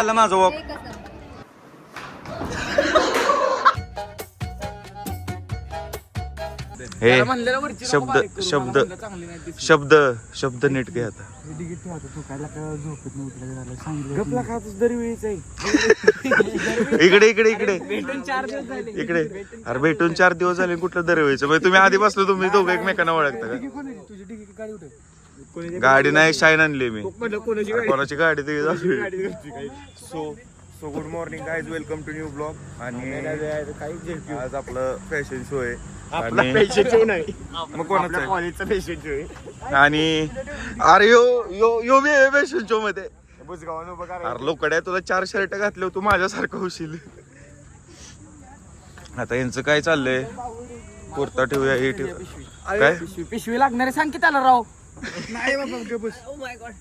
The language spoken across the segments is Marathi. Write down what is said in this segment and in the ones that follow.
आला माझा वॉक. हे शब्द नीट घे आता. इकडे अरे भेटून 4 दिवस झाले कुठलं दरवेळीचं म्हणजे तुम्ही आधी बसलो तुम्ही दोघं एकमेकांना ओळखता का? गाडी नाही शाईन आणली मी. कोणाची गाडी ते so good morning guys, welcome to new blog. आणि आज आपलं फॅशन शो आहे. मग कोणाचा कॉलेजचा फॅशन शो आहे. आणि अरे यो मी फॅशन शो मध्ये अरे लोकड्या तुला 4 शर्ट घातले तू माझ्यासारखं होशील. आता यांचं काय चाललंय? कुर्ता ठेवूया हे ठेवूया काय पिशवी लागणारे सांग की त्याला राव. नाही बाबा बस. ओ माय गॉड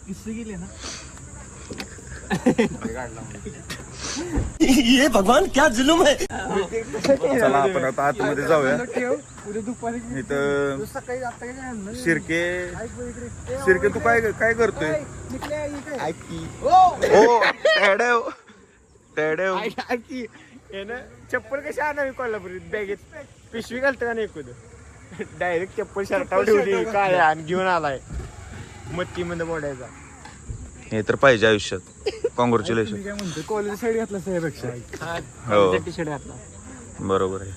पिशवी गेली ना. ये भगवान क्या जुलूम है. चला आपण आता आतमध्ये जाऊया. इथं शिर्के तू काय करतोय? चप्पल कशी आणावी कोल्हापुरीत बॅगेत पिशवी घालतं का नाही एकूण डायरेक्ट चप्पल शर्टावर ठेवली काय आणि घेऊन आलाय मत्ती मध्ये मोडायचा. हे तर पाहिजे आयुष्यात. कॉंग्रॅच्युलेशन. कॉलेज साईड घातला त्यापेक्षा हो टी शर्ट घातला बरोबर आहे.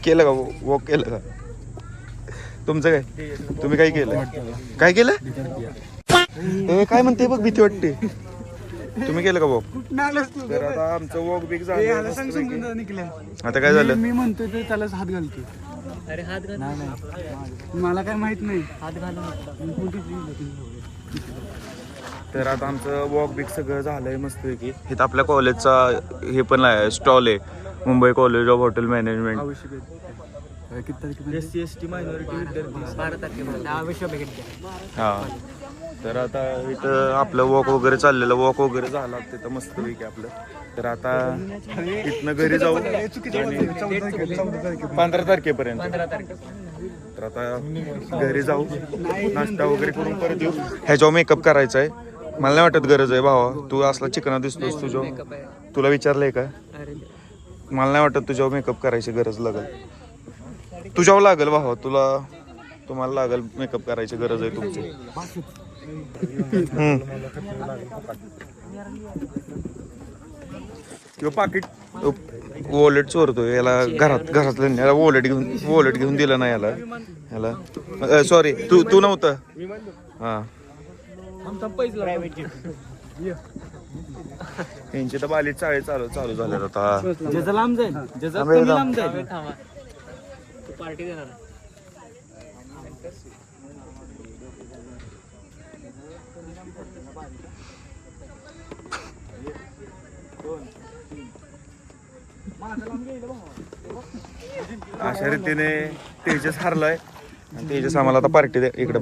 केलं का वॉक केलं का तुमचं? काय तुम्ही काय केलं? काय केलं? काय म्हणते बघ भीती वाटते. तुम्ही केलं का वॉक? तर आता आमचं वॉक बिग झालं. आता काय झालं? मी म्हणतोय तर त्यालाच हात घालतो. अरे हात घाल मला काय माहित नाही. हात घालून तर आता आमचं वॉक बिग सगळं झालंय मस्त की. इथं आपल्या कॉलेजचा हे पण आहे स्टॉल आहे. Mumbai college of hotel management. SC/ST minority विद्यार्थी. हा तर आता इथं आपलं वॉक वगैरे चाललेलं. वॉक वगैरे झाला तिथं मस्त पैकी आपलं. तर आता इथनं घरी जाऊ 15 तारखेपर्यंत. तर आता घरी जाऊ नाश्ता वगैरे करून परत येऊ. ह्याच्यावर मेकअप करायचा आहे. मला नाही वाटत गरज आहे भावा. तू असला चिकना दिसतोस. तुला विचारलंय का? मला नाही वाटत तुझ्यावर मेकअप करायची गरज लागेल. तुझ्यावर लागेल भावा. तुम्हाला लागेल मेकअप करायची गरज आहे तुमची. किंवा पाकिट वॉलेट चोरतोय याला घरातलं याला वॉलेट घेऊन दिलं नाही याला सॉरी तू नव्हतं. हा यांची तर बाली चाळी चालू झाल्यात आता. लांब जाईल पार्टी देणार. अशा रीतीने तेजस हारलाय. तेजस आम्हाला आता पार्टी द्या. इकडे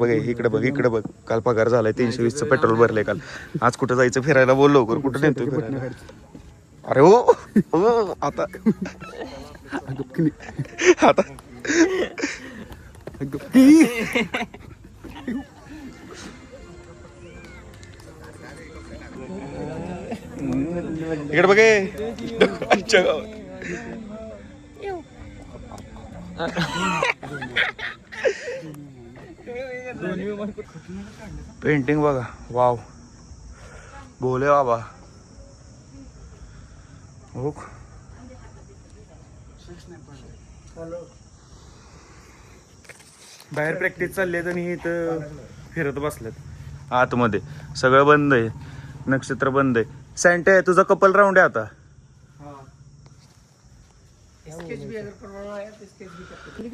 बघ काल पगार झालाय 320चं पेट्रोल भरलंय काल. आज कुठं जायचं फिरायला? बोल लवकर. कुठं नेतोय फिरायला? अरे हो आता इकडे बघे आमच्या गावात पेंटिंग बघा. वाव बोले बाबा. हो बाहेर प्रॅक्टिस चालली आहे आणि इथं फिरत बसल्यात आतमध्ये. सगळं बंद आहे. नक्षत्र बंद आहे. सँटे आहे तुझा कपल राऊंड आहे आता.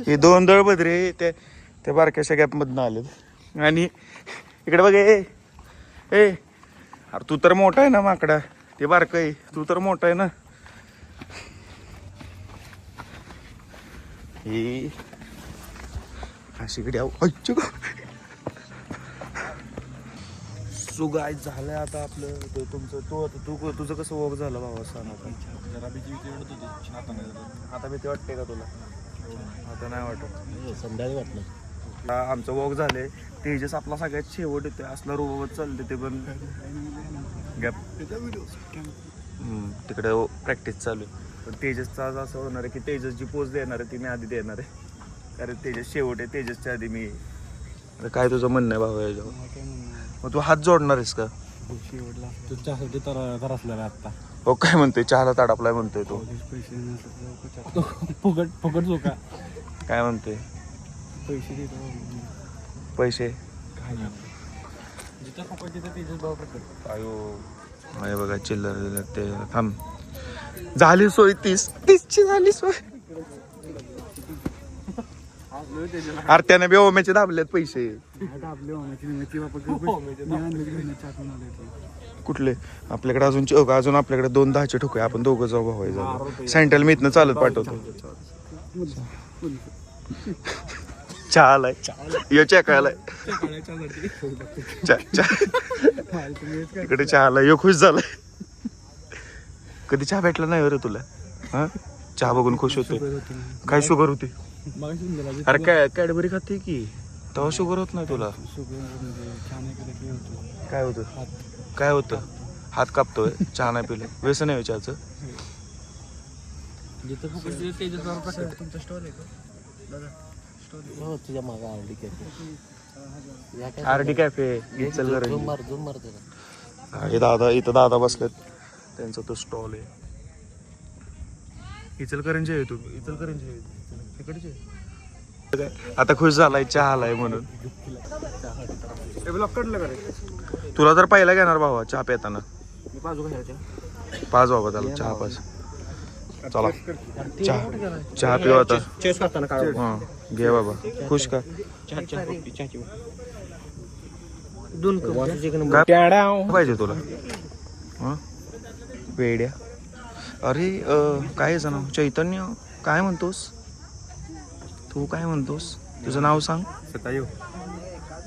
हे 2 दळबद्रे त्या बारक्याशा गॅप मधनं आलेत. आणि इकडे बघ ए अरे तू तर मोठा आहे ना माकडा. ते बारक आहे. तू तर मोठा आहे ना. ही अशी कडे सो गाय झालंय आता आपलं ते तुमचं तुझं कसं वॉक झालं भावा सांग आता. जरा भीती वाटत होती आता नाही झालं. आता भीती वाटते का तुला? आता नाही वाटत. संध्याकाळी वाटलं. आमचं वॉक झालंय. तेजस आपला सगळ्यात शेवट येते असला रोबत चालते ते पण गॅप तिकडे प्रॅक्टिस चालू आहे. पण तेजसचा आज असं होणार आहे की तेजसची पोच देणार आहे ती मी आधी देणार आहे कारण तेजस शेवट आहे. तेजसच्या आधी मी. काय तुझं म्हणणं आहे भाऊ याच्यावर? मग तू हात जोडणार आहेस का? तू चहासाठी तर असलेला आता हो काय म्हणतोय चहाला ताडापलाय म्हणतोय तो. फुकट फुकट चोका काय म्हणतोय? पैसे देतो पैसे जिथं फुकट तिथं तेजस भाव प्रकट. अयो नाही बघा चिल्लर ते थांब. झाली सोय 30ची झाली सोय. अरे त्याने बी ओम्याचे दाबलेत पैसे. कुठले? आपल्याकडे अजून आपल्याकडे 2 10चे ठोके. आपण दोघं जाऊ भाऊ. सँटल मी इथनं चालत पाठवतो. चहा आलाय यो चहा आलाय इकडे चहा आलाय यो खुश झालाय. कधी चहा भेटला नाही रे तुला? हा चहा बघून खुश होतो. काय शुगर होती? अरे काय कॅडबरी खाते की तेव्हा शुगर होत नाही तुला? काय होतं? काय होतं? हात कापतोय चहा नाही पिले. व्यसन आहे चहाचं? तुमचा स्टॉल आहे का दादा? तुझ्या मागा आरडी कॅफे दादा इथं दादा बसलेत. त्यांचा तो स्टॉल आहे. इचलकरंजी आहे. तू इचलकरंजी आहे तिकडचे? आता खुश झालाय चहा आलाय म्हणून. तुला तर पहिला घेणार भावा चहा पिताना. पाच बाबा त्याला चहा पाच. चला चहा पिऊ आता. हा घे बाबा. खुश का? काय पाहिजे तुला? हा वेड्या. अरे काय नाव? चैतन्य. काय म्हणतोस तू? काय म्हणतोस? तुझं नाव सांग.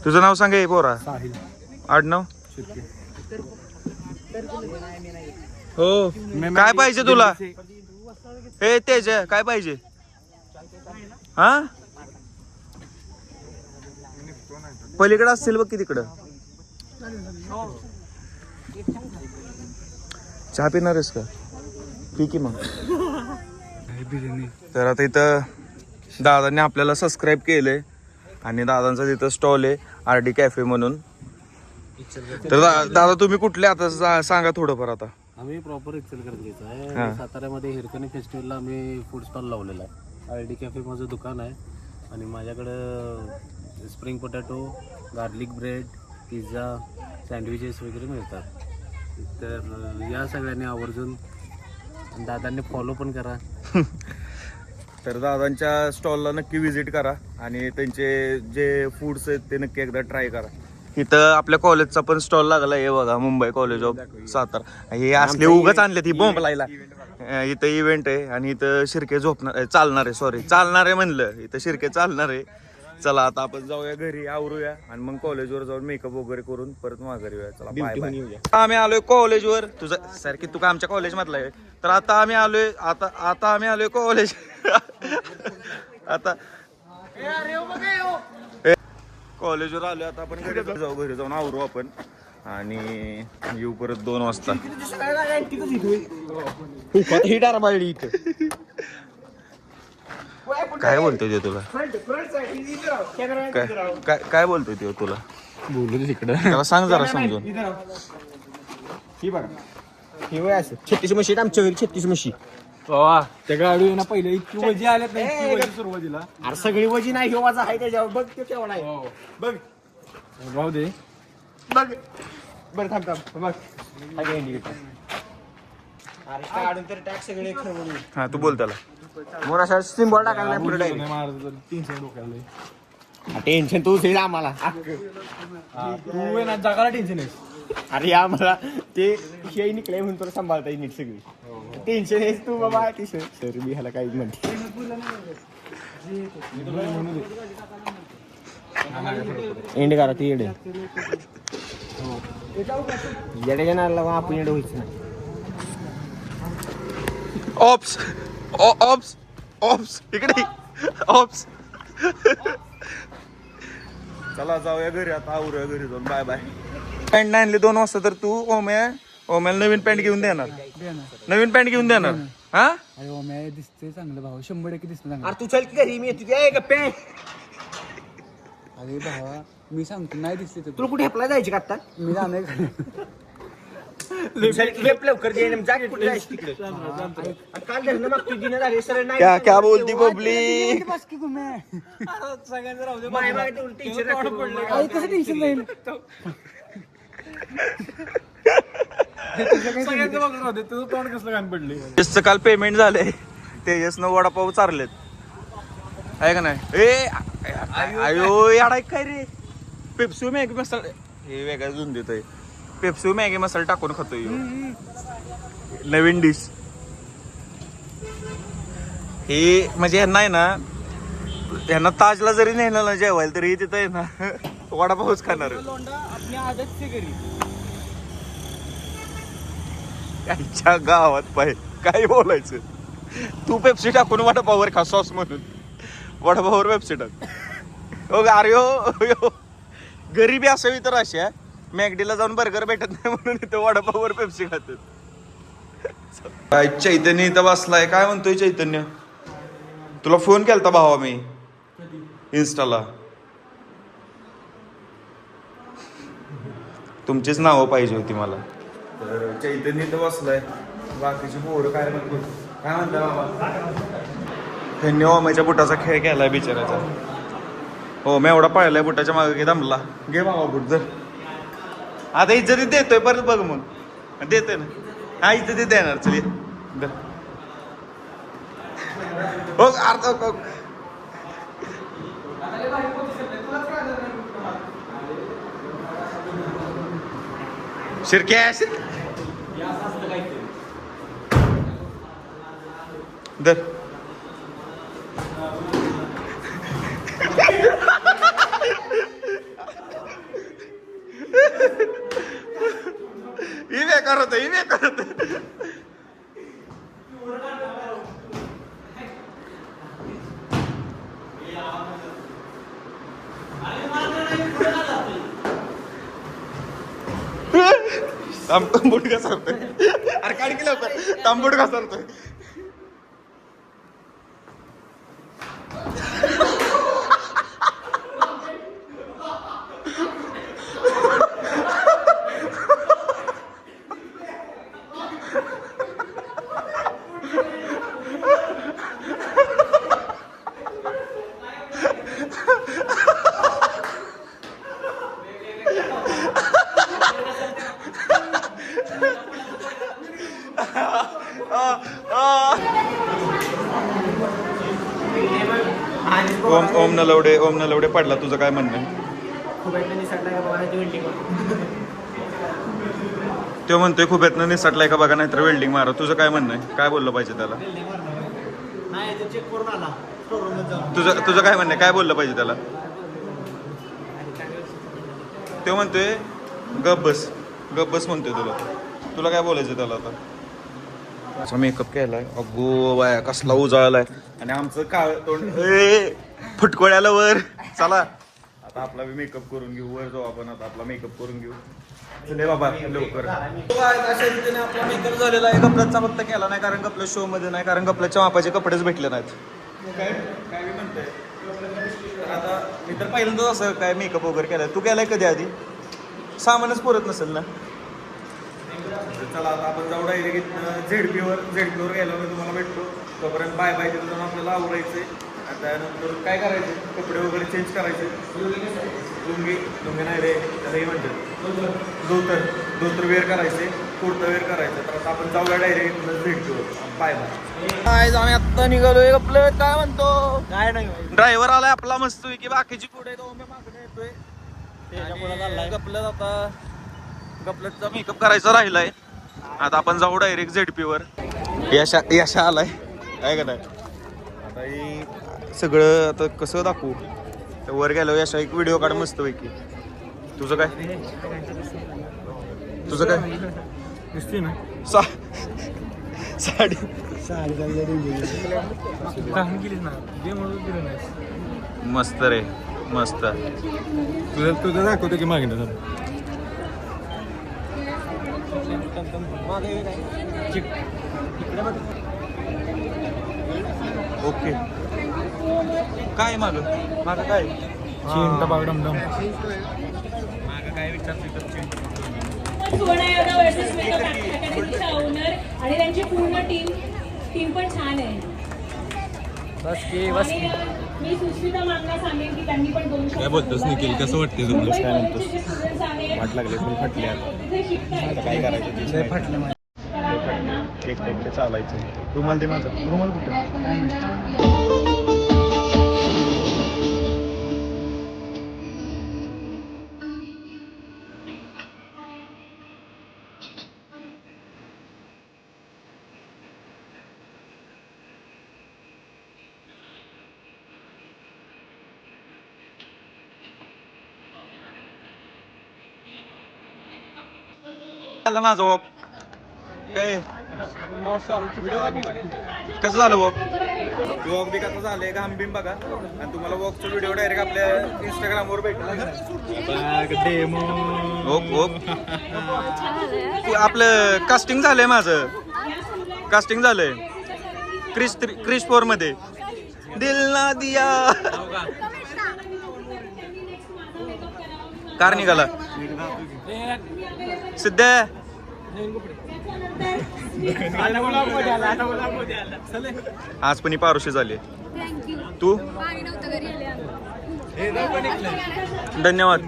तुझं नाव सांग. हे पोरा आडनाव. हो काय पाहिजे तुला? हे तेज काय पाहिजे? हा पलीकडे असतील बघ की तिकडं. चहा पिणार आहेस का? पी की मग. तर आता इथं दादांनी आपल्याला सबस्क्राईब केलंय आणि दादांचा तिथं स्टॉल आहे आरडी कॅफे म्हणून. तर दादा तुम्ही कुठले आता सांगा थोडंफार. आता आम्ही प्रॉपर इचलकरंजीचा आहे. साताऱ्यामध्ये हिरकणी फेस्टिवलला आम्ही फूड स्टॉल लावलेला आहे. आरडी कॅफे माझं दुकान आहे आणि माझ्याकडं spring potato, garlic bread, pizza, sandwiches वगैरे मिळतात. तर या सगळ्यांनी आवर्जून दादांनी फॉलो पण करा. तर दादांच्या स्टॉलला नक्की व्हिजिट करा आणि त्यांचे जे फूड्स आहेत ते नक्की एकदा ट्राय करा. इथं आपल्या कॉलेजचा पण स्टॉल लागला हे बघा. Mumbai college of Satara. हे असले उगाच आणले ती बॉम्ब लायला. इथं इव्हेंट आहे आणि इथं शिर्के झोपणार चालणार आहे. सॉरी चालणार आहे म्हणलं. इथं शिर्के चालणार आहे. चला आता आपण जाऊया घरी आवरूया आणि मग कॉलेजवर जाऊन मेकअप वगैरे करून परत माघारी येऊया. चला बाय बाय. आम्ही आलोय कॉलेजवर. तुझं सारखी तू का आमच्या कॉलेज मधला आहे? तर आता आम्ही आलोय कॉलेज. आता कॉलेजवर आलोय. आता आपण घरी जाऊन आवरू आपण आणि येऊ परत 2 वाजता. काय बोलतोय ते तुला? काय बोलतोय ते तुला? बोलू तिकडं. त्याला सांग जरा समजून. ही बघा ही वय असं 36 म्हशी आमच्या घरी 36 म्हशी. त्या गाडी ना पहिले इतकी वजी आल्यात नाही सुरुवातीला. अरे सगळी वजी नाही हे वाजा आहे त्याच्यावर. बघ तो केवढा आहे. बघ राहू दे. बघ बरं थांब बघ. अरे काढून तर टॅक्स सगळे खरं. हा तू बोल त्याला. मोना सिम्बॉल टाकायला पुढे डायरेक्ट. 300 डोक्याला टेन्शन तू सेड आम्हाला. तू ना जगाला टेन्शन आहे. अरे आम्हाला ते हे निघलंय म्हणून तुला सांभाळता येईल नीट सगळी. टेन्शन आहेस तू बाबा. सर मी ह्याला काही म्हणते. एंड करा ती एंड. येड्याच्या नाला आपण येडं व्हायचं नाही. ऑप्स ऑप्स ऑप्स इकडे ऑप्स. चला जाऊया घरी आता, आवरूया घरी जाऊन. Bye bye. पॅन्ट नाही आणली 2 वाजता तर तू ओम्याला नवीन पॅन्ट घेऊन देणार. नवीन पॅन्ट घेऊन देणार. हा अरे ओम्या दिसते चांगलं भाऊ, 100% दिसतं चांगलं. अरे तू चल की घरी, मी तुझ्या गप्पे. अरे भावा मी सांगतो नाही दिसली तर तुला कुठे हेपला जायची का आता? मी जाणार लवकर कुठे जायची तिकडे. काल धरणं मागतो दिनं झाले सर नाही. क्या बोलती पब्लिक. बस की तुम्ही माय मागे तेवढं टेन्शन राहतं. आई कसं टेन्शन जाईल. तेजचं काल पेमेंट झालंय. तेजसनं वडापाव चारलेत आहे का नाही. ए आयो याडा काय रे. पेप्सी मॅगी मसाला हे वेगळा जुन देतोय. पेप्सी मॅगी मसाला टाकून खातोय ह्यो. नवीन डिश हे. म्हणजे ह्यांना आहे ना, ह्यांना ताजला जरी नेलं ना जेवायला तरी तिथं आहे ना वडापावच खाणार. आईच्या गावात पाय काय बोलायचं. तू पेप्सी टाकून वडापावर खा सॉस म्हणून. वडापावर पेप्सी टाक. हो अरे हो गरीबी असावी तर अशा मॅगडीला जाऊन बर्गर भेटत नाही म्हणून इथं वडापावर पेप्सी खातात. काय चैतन्य इथं बसलाय. काय म्हणतोय चैतन्य? तुला फोन केलता भावा मी इन्स्टाला. तुमचीच नावं पाहिजे होती मला. तर चैतन्य इथं बसलाय. बाकीची पोरं काय म्हणतात बाबा. त्यांनी ओम्याच्या बुटाचा खेळ केलाय बिचाराचा. हो मी एवढा पळलाय बुटाच्या मागे की दमला. घे बाबा बुट जर. आता इज्जतीत देतोय परत बघ मग देतोय ना. हा इज्जतीत देणार. चल हो अर्धा शिरक्या दर. इवे करत तांबूट कसा होतोय. अरे काढ की लवकर. तांबूट कसा होतोय. ओम नलवडे पडला. तुझं काय म्हणणं आहे? तो म्हणतोय खुब्यातनं निसटलाय का बघा नाहीतर वेल्डिंग मारा. तुझं काय म्हणणं आहे? काय बोललं पाहिजे त्याला? तुझं काय म्हणणं आहे? काय बोललं पाहिजे त्याला? तो म्हणतोय गप बस म्हणतोय तुला काय बोलायचं त्याला आता? असा मेकअप केलाय. अगो बाया कसला उजाळलाय. आणि आमचं काळ तोंड फुटकोळ्याला वर. चला आता आपला मेकअप करून घेऊ. वर जाऊ आपण आता. आपला मेकअप करून घेऊ. चले बाबा लवकर. अशा रीतीने आपला मेकअप झालेला आहे. कपड्याचा फक्त केला नाही कारण कपल्या शो मध्ये नाही कारण कपल्याच्या मापाचे कपडेच भेटले नाहीत. काय मी म्हणतोय आता मी तर पहिल्यांदाच असं काय मेकअप वगैरे केलाय. तू केलाय कधी आधी? सामानच पुरत नसेल ना. चला आता आपण जाऊ डायरेक्ट झेडपीवर गेलो मी तुम्हाला भेटतो. तोपर्यंत बाय तिथं जाऊन आपल्याला आवरायचे. आणि त्यानंतर काय करायचे? कपडे वगैरे चेंज करायचे. लुंगी नाही रे त्यालाही म्हणतात. धोतर वेअर करायचे. कुर्ता वेअर करायचं. तर आता आपण जाऊया डायरेक्ट झेडपीवर. बाय आम्ही आत्ता निघालोय. आपलं काय म्हणतो काय नाही. ड्रायव्हर आलाय आपला मस्त की बाकीची पुढे मागणे येतोय. गपल्याचा मेकअप करायचा राहिलाय. आता आपण जाऊ डायरेक्ट झेडपीवर. यशा आलाय काय का नाही. आता ही सगळं आता कसं दाखवू. वर गेलो यशा एक व्हिडिओ काढ मस्त पैकी. तुझं काय तुझं काय दिसते ना साडी काम केलीच ना जे म्हणून दिलं नाही मस्त रे मस्त. तुझं दाखवतो की मागे ओके. काय माग काय चीन टबाक डमडम सुवर्णा वर्सेस मेकअप अकॅडमीचा ओनर आणि त्यांची पूर्ण टीम पण छान आहे. आणि, मी सुस्मिता मांगना सांगेन की त्यांनी पण 2 काय बोलतोस निखिल, कसं वाटते तुला? काय म्हणतोस? वाट लागले फुल फाटले आता काय करायचं फाटलं एक चालायचं. रुमाल दे माझा. रुमाल कुठं? झालं माझं वॉक काय कसं झालं वॉक? वॉक बी कसं झालंय घाम बिम बघा. आणि तुम्हाला वॉकचा व्हिडिओ डायरेक्ट आपल्या इंस्टाग्रामवर भेटेल. आपलं कास्टिंग झालंय, माझं कास्टिंग झालंय क्रिश 4 मध्ये. दिल ना दिया कार निघाला सिद्ध्या. आज पण ही पारुशी झाली. तू धन्यवाद.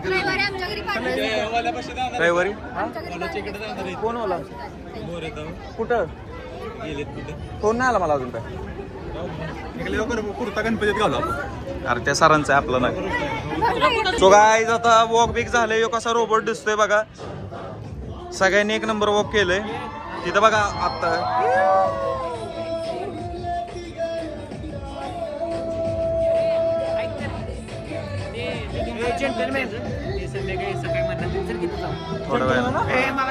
रविवारी कोण आला कुठं फोन नाही आला मला अजून. काय कुर्ता गणपतीत घालू अरे त्या सरांचं आहे आपलं नाही. सो गाईज आता वॉक बिक झालंय. यो कसा रोबोट दिसतोय बघा. सगळ्यांनी एक नंबर वॉक केलंय तिथं बघा. आता थोड्या वेळानं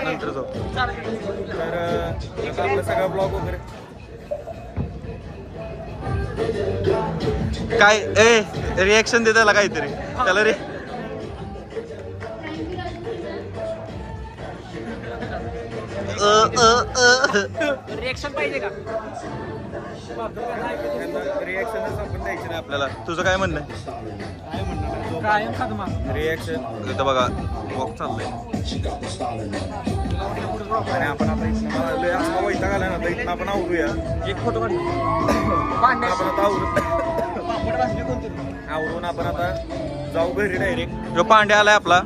नंतर जाऊ. तर आपला सगळा ब्लॉग वगैरे काय रिएक्शन दे त्याला काहीतरी. त्याला रे रिएक्शन पाहिजे का? रिएक्शनच आपण द्यायची नाही आपल्याला. तुझं काय म्हणणं आहे? रिएक्शन इथं बघा वॉक चाललंय आणि आपण आता इथं वैताग आला ना तर इथं आपण आवरूया. एक फोटो काढ. आपण आता आवरून आपण आता जाऊ घरी डायरेक्ट. जो पांड्या आलाय आपला.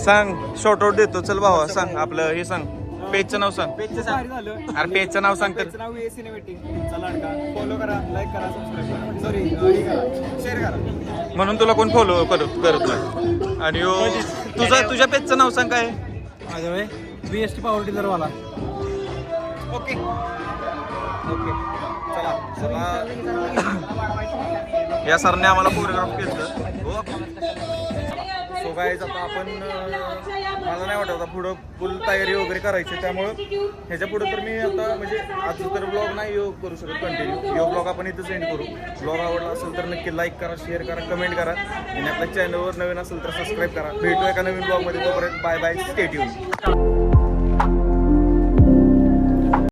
सांग शॉर्ट आउट देतो. चल भावा सांग आपलं हे सांग. पेजचं नाव सांग. अरे पेजचं नाव सांग. तर फॉलो करा, लाईक करा, सबस्क्राईब करा. सॉरी शेअर करा. म्हणून तुला कोण फॉलो करत नाही. आणि तुझ्या पेजचं नाव सांग. काय माझ्या वे BST पॉवर टिलर वाला. ओके चला. या सरने आम्हाला कोरिओग्राफ केलं. सो गाईज आता आपण मला नाही वाटत आता पुढं फुल तयारी वगैरे करायची. त्यामुळं ह्याच्या पुढे तर मी आता म्हणजे आज तर ब्लॉग नाही करू शकत कंटिन्यू. यो ब्लॉग आपण इथं सेंड करू. ब्लॉग आवडला असेल तर नक्की लाईक करा, शेअर करा, कमेंट करा. आणि आपल्या चॅनलवर नवीन असेल तर सबस्क्राईब करा. भेटू एका नवीन ब्लॉगमध्ये. तोपर्यंत बाय बाय. Stay tune.